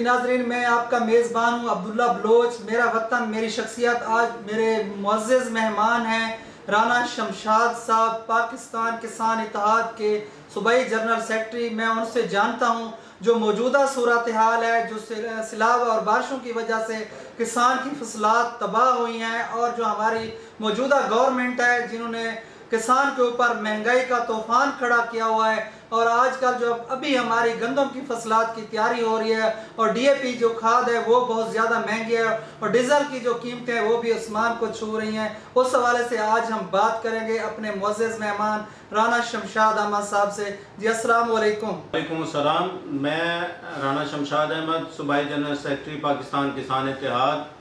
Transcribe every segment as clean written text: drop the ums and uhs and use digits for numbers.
नाजरीन, मैं आपका मेज़बान हूँ अब्दुल्ला बलोच। मेरा वतन मेरी शख्सियत। आज मेरे मुअज़्ज़ज़ मेहमान हैं राना शमशाद साहब, पाकिस्तान किसान इत्तेहाद के सूबाई जनरल सेक्रेटरी। मैं उनसे जानता हूँ जो मौजूदा सूरत हाल है, जो सैलाब और बारिशों की वजह से किसान की फसलात तबाह हुई हैं, और जो हमारी मौजूदा गवर्नमेंट है जिन्होंने किसान के ऊपर महंगाई का तूफान खड़ा किया हुआ है। और आजकल जो अभी हमारी गंदम की फसलात की तैयारी हो रही है, और डीएपी जो खाद है वो बहुत ज़्यादा महंगी है, और डीज़ल की जो कीमतें हैं वो भी आसमान को छू रही हैं। उस हवाले से आज हम बात करेंगे अपने मुअज़्ज़ज़ मेहमान राना शमशाद अहमद साहब से। जी अस्सलाम वालेकुम। वालेकुम अस्सलाम। मैं राना शमशाद अहमद, सूबाई जनरल सेक्रेटरी पाकिस्तान किसान इत्तेहाद।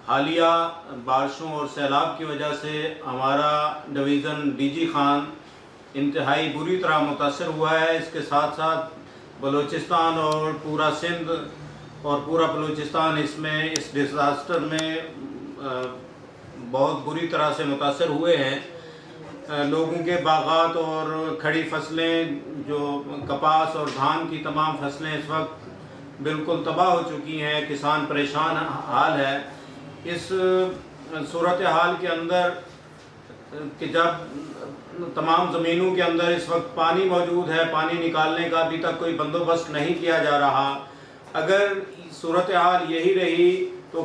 हालिया बारिशों और सैलाब की वजह से हमारा डिवीज़न डीजी खान इंतहाई बुरी तरह मुतासर हुआ है। इसके साथ साथ बलूचिस्तान और पूरा सिंध और पूरा बलूचिस्तान इस डिज़ास्टर में बहुत बुरी तरह से मुतासर हुए हैं। लोगों के बागात और खड़ी फसलें, जो कपास और धान की तमाम फसलें इस वक्त बिल्कुल तबाह हो चुकी हैं। किसान परेशान हाल है। इस सूरत हाल के अंदर कि जब तमाम ज़मीनों के अंदर इस वक्त पानी मौजूद है, पानी निकालने का अभी तक कोई बंदोबस्त नहीं किया जा रहा। अगर सूरत हाल यही रही तो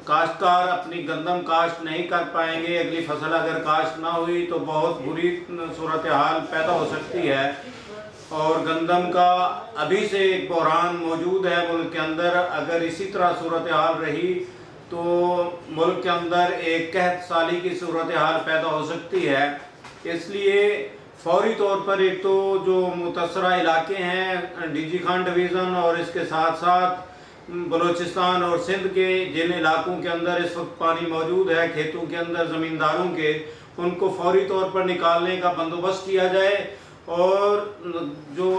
काश्तकार अपनी गंदम काश्त नहीं कर पाएंगे। अगली फसल अगर काश्त ना हुई तो बहुत बुरी सूरत हाल पैदा हो सकती है। और गंदम का अभी से एक बहरान मौजूद है मुल्क के अंदर। अगर इसी तरह सूरत हाल रही तो मुल्क के अंदर एक कहत साली की सूरत हाल पैदा हो सकती है। इसलिए फौरी तौर पर एक तो जो मुतसरा इलाके हैं डीजी खान डिवीज़न और इसके साथ साथ बलूचिस्तान और सिंध के जिन इलाकों के अंदर इस वक्त पानी मौजूद है, खेतों के अंदर ज़मींदारों के, उनको फौरी तौर पर निकालने का बंदोबस्त किया जाए। और जो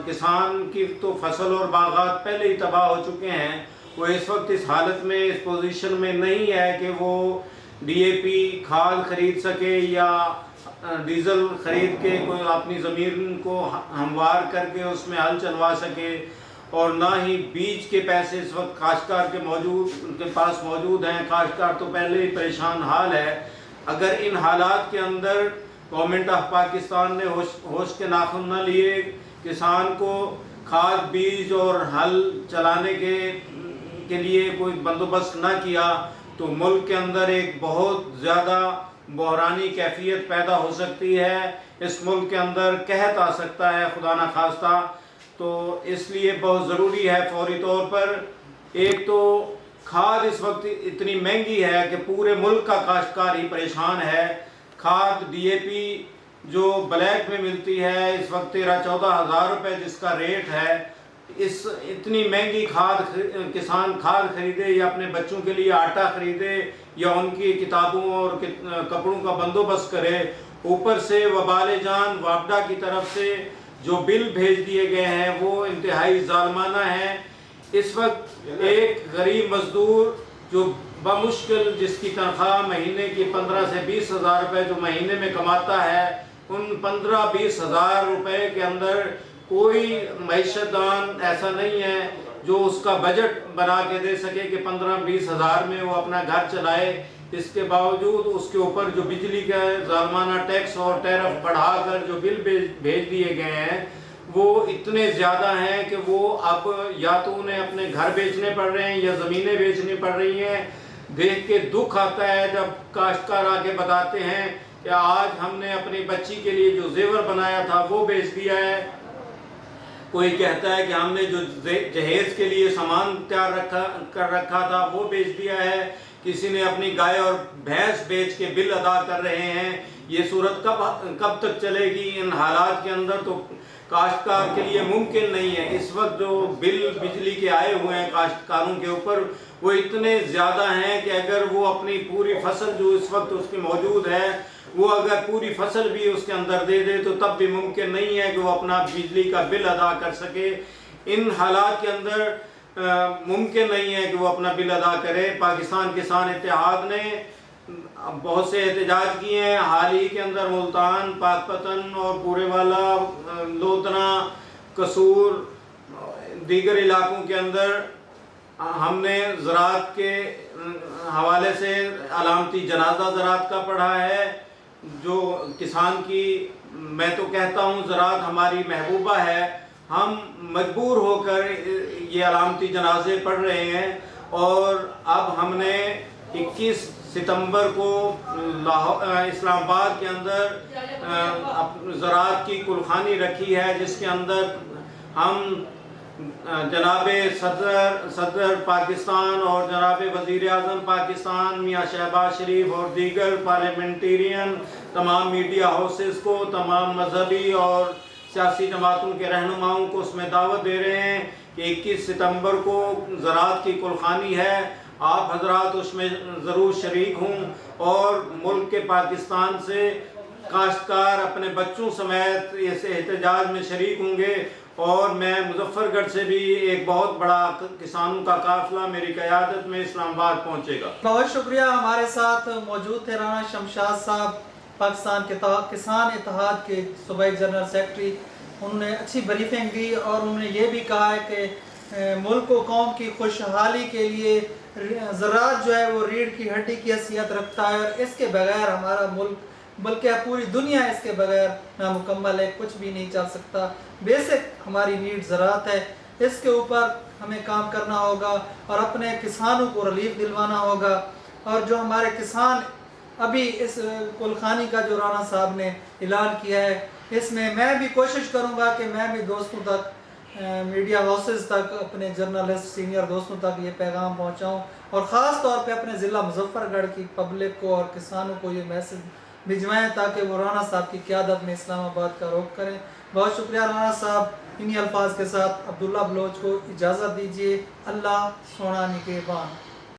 किसान की तो फसल और बागात पहले ही तबाह हो चुके हैं, वो इस वक्त इस हालत में, इस पोजीशन में नहीं है कि वो डीएपी खाद खरीद सके या डीज़ल खरीद के कोई अपनी ज़मीन को हमवार करके उसमें हल चलवा सके। और ना ही बीज के पैसे इस वक्त काश्तकार उनके पास मौजूद हैं। काश्तकार तो पहले ही परेशान हाल है। अगर इन हालात के अंदर गवर्नमेंट ऑफ पाकिस्तान ने होश के नाखून न लिए, किसान को खाद, बीज और हल चलाने के लिए कोई बंदोबस्त न किया, तो मुल्क के अंदर एक बहुत ज़्यादा बहरानी कैफियत पैदा हो सकती है। इस मुल्क के अंदर कहत आ सकता है, खुदा न खास्ता। तो इसलिए बहुत ज़रूरी है फौरी तौर पर, एक तो खाद इस वक्त इतनी महंगी है कि पूरे मुल्क का काश्तकार ही परेशान है। खाद डीएपी जो ब्लैक में मिलती है इस वक्त 13-14 हज़ार रुपये जिसका रेट है। इस इतनी महंगी खाद किसान खाद खरीदे या अपने बच्चों के लिए आटा खरीदे या उनकी किताबों और कपड़ों का बंदोबस्त करे, ऊपर से वबाल जान वापडा की तरफ से जो बिल भेज दिए गए हैं वो इंतहाई ज़ालमाना है। इस वक्त एक गरीब मजदूर जो बमुश्किल जिसकी तनख्वाह महीने की 15 से 20 हज़ार रुपये जो महीने में कमाता है, उन 15-20 हज़ार रुपये के अंदर कोई मईशतदान ऐसा नहीं है जो उसका बजट बना के दे सके कि 15-20 हज़ार में वो अपना घर चलाए। इसके बावजूद उसके ऊपर जो बिजली का ज़ालमाना टैक्स और टैरिफ बढ़ाकर जो बिल भेज दिए गए हैं वो इतने ज़्यादा हैं कि वो अब या तो उन्हें अपने घर बेचने पड़ रहे हैं या ज़मीनें बेचनी पड़ रही हैं। देख के दुख आता है जब काश्तकार आके बताते हैं कि आज हमने अपनी बच्ची के लिए जो जेवर बनाया था वो बेच दिया है। कोई कहता है कि हमने जो जहेज़ के लिए सामान तैयार कर रखा था वो बेच दिया है। किसी ने अपनी गाय और भैंस बेच के बिल अदा कर रहे हैं। ये सूरत कब तक चलेगी? इन हालात के अंदर तो काश्तकार के लिए मुमकिन नहीं है। इस वक्त जो बिल बिजली के आए हुए हैं काश्तकारों के ऊपर वो इतने ज़्यादा हैं कि अगर वो अपनी पूरी फसल जो इस वक्त उसकी मौजूद है वो अगर पूरी फसल भी उसके अंदर दे दे तो तब भी मुमकिन नहीं है कि वो अपना बिजली का बिल अदा कर सके। इन हालात के अंदर मुमकिन नहीं है कि वो अपना बिल अदा करे। पाकिस्तान किसान इत्तेहाद ने बहुत से एहतजाज किए हैं। हाल ही के अंदर मुल्तान, पाकपतन और पूरेवाला, लोधना, कसूर, दीगर इलाकों के अंदर ہم نے زراعت کے حوالے سے علامتی جنازہ زراعت کا پڑھا ہے، جو کسان کی، میں تو کہتا ہوں زراعت ہماری محبوبہ ہے، ہم مجبور ہو کر یہ علامتی جنازے پڑھ رہے ہیں۔ اور اب ہم نے 21 ستمبر کو اسلام آباد کے اندر زراعت کی کلخانی رکھی ہے، جس کے اندر ہم جناب صدر پاکستان اور جناب وزیر اعظم پاکستان میاں شہباز شریف اور دیگر پارلیمنٹیرین، تمام میڈیا ہاؤسز کو، تمام مذہبی اور سیاسی جماعتوں کے رہنماؤں کو اس میں دعوت دے رہے ہیں کہ 21 ستمبر کو زراعت کی کلخانی ہے، آپ حضرات اس میں ضرور شریک ہوں، اور ملک کے پاکستان سے کاشتکار اپنے بچوں سمیت اس احتجاج میں شریک ہوں گے۔ اور میں مظفر گڑھ سے بھی ایک بہت بڑا کسانوں کا قافلہ میری قیادت میں اسلام آباد پہنچے گا۔ بہت شکریہ، ہمارے ساتھ موجود تھے رانا شمشاد صاحب، پاکستان کے کسان اتحاد کے صوبائی جنرل سیکرٹری۔ انہوں نے اچھی بریفنگ دی اور انہوں نے یہ بھی کہا ہے کہ ملک و قوم کی خوشحالی کے لیے زراعت جو ہے وہ ریڑھ کی ہڈی کی حیثیت رکھتا ہے، اور اس کے بغیر ہمارا ملک بلکہ پوری دنیا اس کے بغیر نامکمل ہے، کچھ بھی نہیں چل سکتا۔ بیسک ہماری نیڈ زراعت ہے، اس کے اوپر ہمیں کام کرنا ہوگا اور اپنے کسانوں کو ریلیف دلوانا ہوگا۔ اور جو ہمارے کسان ابھی اس کلخانی کا جو رانا صاحب نے اعلان کیا ہے، اس میں میں بھی کوشش کروں گا کہ میں بھی دوستوں تک، میڈیا ہاؤسز تک، اپنے جرنلسٹ سینئر دوستوں تک یہ پیغام پہنچاؤں، اور خاص طور پہ اپنے ضلع مظفر گڑھ کی پبلک کو اور کسانوں کو یہ میسج بھجوائیں تاکہ وہ رانا صاحب کی قیادت میں اسلام آباد کا رخ کریں۔ بہت شکریہ رانا صاحب۔ انہی الفاظ کے ساتھ عبداللہ بلوچ کو اجازت دیجیے۔ اللہ سونا نگہبان۔